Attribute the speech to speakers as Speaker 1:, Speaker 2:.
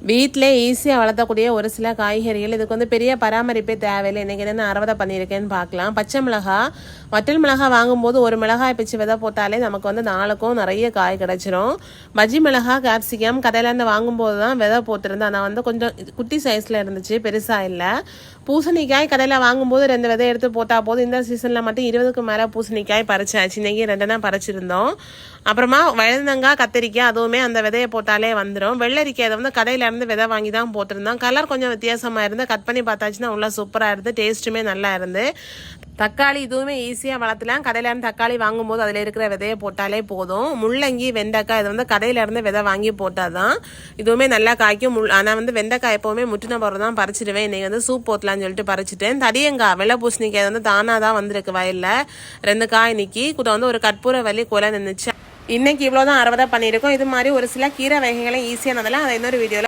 Speaker 1: வீட்டிலே ஈஸியாக வளர்த்தக்கூடிய ஒரு சில காய்கறிகள். இதுக்கு வந்து பெரிய பராமரிப்பே தேவையில்லை. இன்றைக்கி என்னென்ன அறுவடை பண்ணியிருக்கேன்னு பார்க்கலாம். பச்சை மிளகாய், வட்டல் மிளகாய் வாங்கும்போது ஒரு மிளகாய் பிச்சு விதை போட்டாலே நமக்கு வந்து நாளுக்கும் நிறைய காய் கிடச்சிரும். பஜ்ஜி மிளகாய், கேப்சிகம் கடையிலேருந்து வாங்கும்போது தான் விதை போட்டிருந்தேன். நான் வந்து கொஞ்சம் குட்டி சைஸில் இருந்துச்சு, பெருசாக இல்லை. பூசணிக்காய் கடையில் வாங்கும்போது 2 விதை எடுத்து போட்டால் போதும். இந்த சீசனில் மட்டும் 20க்கு மேலே பூசணிக்காய் பறிச்சாச்சு. இன்றைக்கி 2 தான் பறிச்சிருந்தோம். அப்புறமா வயந்தங்காய், கத்திரிக்காய் அதுவுமே அந்த விதையை போட்டாலே வந்துடும். வெள்ளரிக்காய் அதை வந்து கடையிலேருந்து விதை வாங்கி தான் போட்டிருந்தோம். கலர் கொஞ்சம் வித்தியாசமாக இருந்து கட் பண்ணி பார்த்தாச்சுன்னா உள்ள சூப்பராக இருந்து, டேஸ்ட்டுமே நல்லா இருந்து. தக்காளி இதுவுமே ஈஸியாக வளர்த்தலாம். கடையிலேருந்து தக்காளி வாங்கும்போது அதில் இருக்கிற விதையை போட்டாலே போதும். முள்ளங்கி, வெண்டைக்காய் இது வந்து கடையிலேருந்து விதை வாங்கி போட்டால் தான் இதுவுமே நல்லா காய்க்கும். ஆனால் வந்து வெண்டைக்காய் எப்போவுமே முட்டின பிறகு தான் பறிச்சிடுவேன். இன்றைக்கி வந்து சூப் போட்டலான்னு சொல்லிட்டு பறிச்சிட்டேன். தடியங்காய், வெள்ளை பூசணிக்காய் வந்து தானாக தான் வந்திருக்கு வயலில். 2 காய் நிற்கி கூட வந்து ஒரு கற்பூரவள்ளி கொலை நின்றுச்சு. இன்னைக்கு இவ்வளோதான் அறுவடை பண்ணியிருக்கோம். இது மாதிரி ஒரு சில கீரை வகைகளை ஈஸியானதெல்லாம் அதை இன்னொரு வீடியோவில்